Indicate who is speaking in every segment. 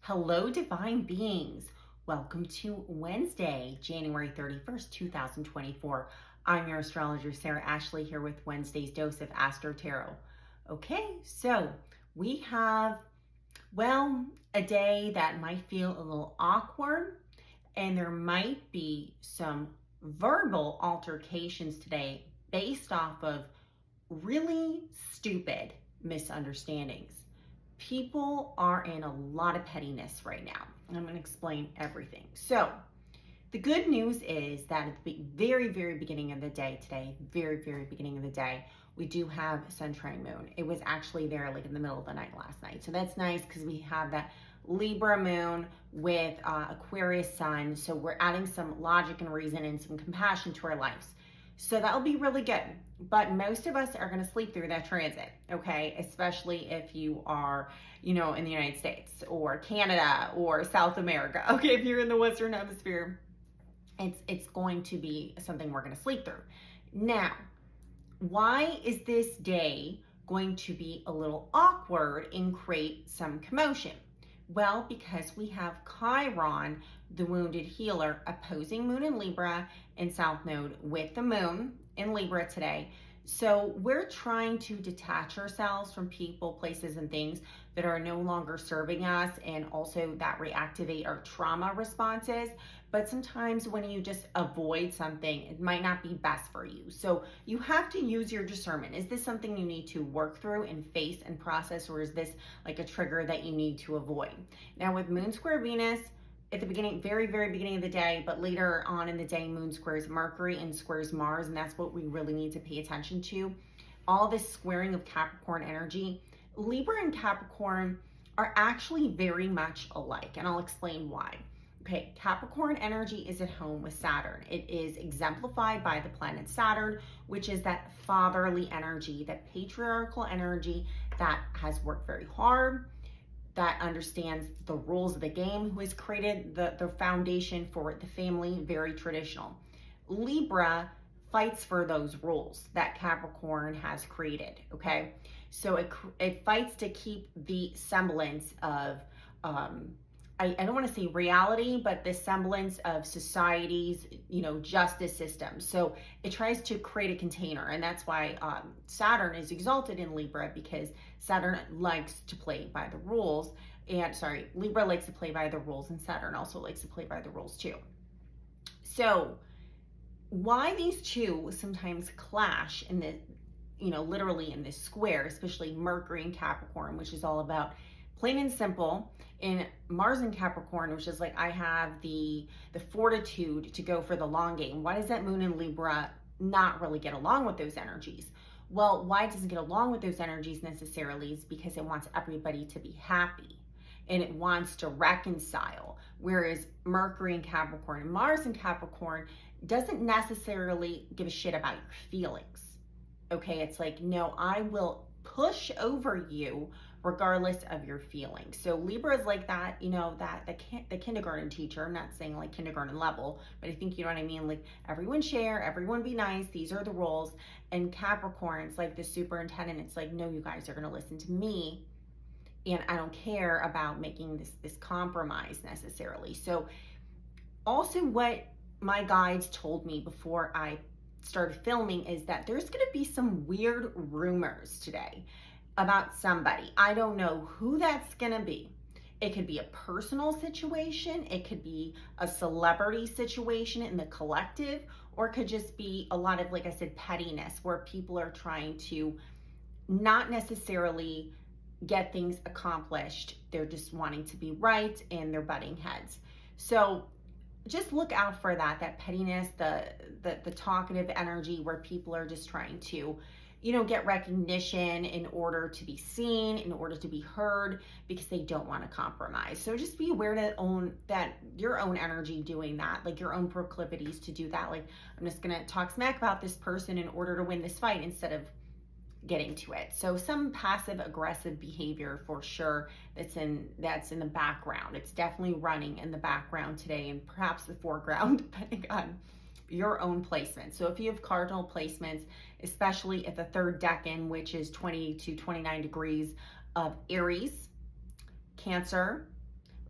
Speaker 1: Hello, divine beings. Welcome to Wednesday, January 31st, 2024. I'm your astrologer, Sarah Ashley, here with Wednesday's dose of AstroTarot. Okay, so we have, a day that might feel a little awkward, and there might be some verbal altercations today based off of really stupid misunderstandings. People are in a lot of pettiness right now. I'm going to explain everything. So, the good news is that at the very, very beginning of the day today, very beginning of the day, we do have sun trine moon. It was actually there like in the middle of the night last night. So that's nice because we have that Libra moon with Aquarius sun. So we're adding some logic and reason and some compassion to our lives. So that'll be really good. But most of us are going to sleep through that transit, okay? Especially if you are, in the United States or Canada or South America. Okay, if you're in the Western Hemisphere, it's going to be something we're going to sleep through. Now, why is this day going to be a little awkward and create some commotion? Well, because we have Chiron, the wounded healer, opposing Moon in Libra and South Node with the Moon in Libra today. So we're trying to detach ourselves from people, places, and things that are no longer serving us, and also that reactivate our trauma responses. But sometimes when you just avoid something, it might not be best for you. So you have to use your discernment. Is this something you need to work through and face and process, or is this like a trigger that you need to avoid? Now with Moon square Venus, at the beginning, very beginning of the day, but later on in the day, Moon squares Mercury and squares Mars, and that's what we really need to pay attention to. All this squaring of Capricorn energy. Libra and Capricorn are actually very much alike, and I'll explain why. Okay, Capricorn energy is at home with Saturn. It is exemplified by the planet Saturn, which is that fatherly energy, that patriarchal energy that has worked very hard, that understands the rules of the game, who has created the foundation for the family, very traditional. Libra fights for those rules that Capricorn has created, okay? So it fights to keep the semblance of, I don't want to say reality, but the semblance of society's, justice system. So it tries to create a container, and that's why Saturn is exalted in Libra, because Saturn likes to play by the rules. Libra likes to play by the rules, and Saturn also likes to play by the rules too. So why these two sometimes clash in the, literally in this square, especially Mercury and Capricorn, which is all about plain and simple, in Mars and Capricorn, which is like I have the fortitude to go for the long game. Why does that Moon in Libra not really get along with those energies? Well, why it doesn't get along with those energies necessarily is because it wants everybody to be happy and it wants to reconcile. Whereas Mercury and Capricorn and Mars and Capricorn doesn't necessarily give a shit about your feelings. Okay, it's like, no, I will push over you regardless of your feelings. So Libra is like that, the kindergarten teacher. I'm not saying like kindergarten level, but I think you know what I mean. Like everyone share, everyone be nice. These are the rules. And Capricorn, it's like the superintendent. It's like, no, you guys are going to listen to me, and I don't care about making this compromise necessarily. So also what my guides told me before I started filming is that there's going to be some weird rumors today about somebody. I don't know who that's going to be. It could be a personal situation, it could be a celebrity situation in the collective, or it could just be a lot of, like I said, pettiness, where people are trying to not necessarily get things accomplished. They're just wanting to be right, and they're butting heads. So just look out for that pettiness, the talkative energy, where people are just trying to, get recognition in order to be seen, in order to be heard, because they don't want to compromise. So just be aware that your own energy doing that, like your own proclivities to do that. Like, I'm just going to talk smack about this person in order to win this fight instead of getting to it. So some passive aggressive behavior for sure that's in the background. It's definitely running in the background today, and perhaps the foreground, depending on your own placement. So if you have cardinal placements, especially at the third decan, which is 20 to 29 degrees of Aries, Cancer,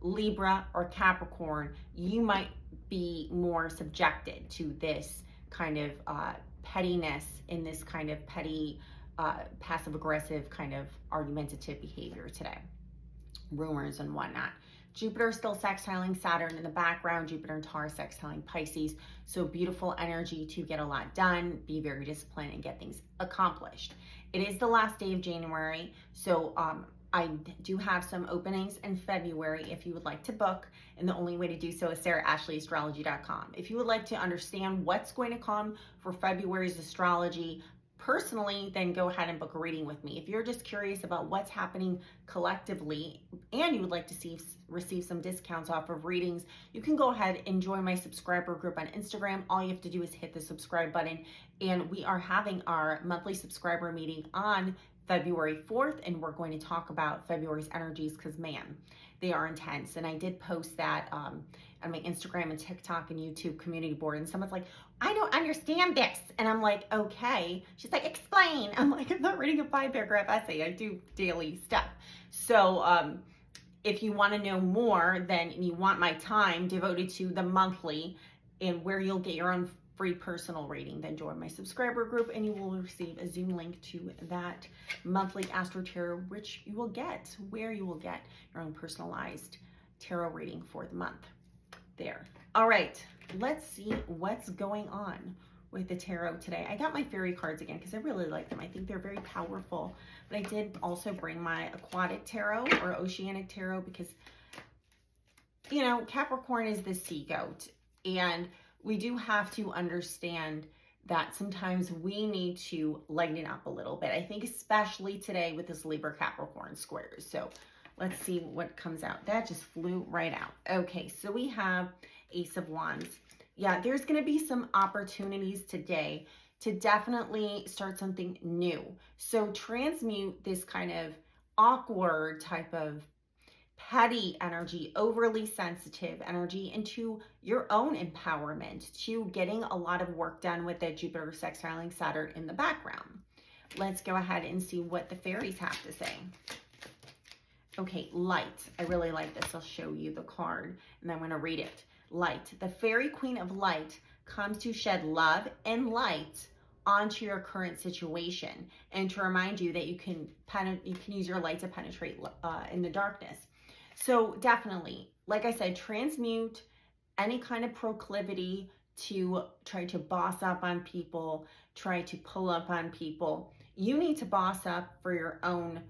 Speaker 1: Libra or Capricorn, you might be more subjected to this kind of pettiness, in this kind of petty, passive aggressive kind of argumentative behavior today. Rumors and whatnot. Jupiter still sextiling Saturn in the background. Jupiter and Taurus sextiling Pisces. So beautiful energy to get a lot done, be very disciplined, and get things accomplished. It is the last day of January, so I do have some openings in February if you would like to book, and the only way to do so is sarahashleyAstrology.com. If you would like to understand what's going to come for February's astrology personally, then go ahead and book a reading with me. If you're just curious about what's happening collectively and you would like to receive some discounts off of readings, you can go ahead and join my subscriber group on Instagram. All you have to do is hit the subscribe button, and we are having our monthly subscriber meeting on February 4th, and we're going to talk about February's energies, because man, they are intense. And I did post that on my Instagram and TikTok and YouTube community board, and someone's like, I don't understand this. And I'm like, okay. She's like, explain. I'm like, I'm not reading a 5-paragraph essay. I do daily stuff. So if you want to know more, then you want my time devoted to the monthly and where you'll get your own free personal reading, then join my subscriber group and you will receive a Zoom link to that monthly Astro Tarot, which you will get, where you will get your own personalized tarot reading for the month. There. All right, let's see what's going on with the tarot today. I got my fairy cards again because I really like them. I think they're very powerful, but I did also bring my aquatic tarot or oceanic tarot because, you know, Capricorn is the sea goat, and we do have to understand that sometimes we need to lighten up a little bit. I think especially today with this Libra Capricorn squares. So let's see what comes out. That just flew right out. Okay, so we have Ace of Wands. Yeah, there's going to be some opportunities today to definitely start something new. So transmute this kind of awkward type of petty energy, overly sensitive energy into your own empowerment, to getting a lot of work done with the Jupiter sextiling Saturn in the background. Let's go ahead and see what the fairies have to say. Okay, light. I really like this. I'll show you the card and I'm going to read it. Light. The fairy queen of light comes to shed love and light onto your current situation and to remind you that you can use your light to penetrate in the darkness. So definitely, like I said, transmute any kind of proclivity to try to boss up on people, try to pull up on people. You need to boss up for your own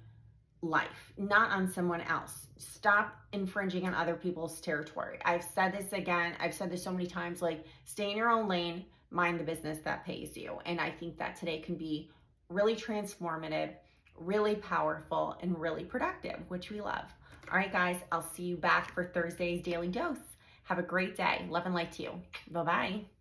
Speaker 1: life, not on someone else. Stop infringing on other people's territory. I've said this again. I've said this so many times, like, stay in your own lane, mind the business that pays you. And I think that today can be really transformative, really powerful, and really productive, which we love. All right, guys, I'll see you back for Thursday's Daily Dose. Have a great day. Love and light to you. Bye-bye.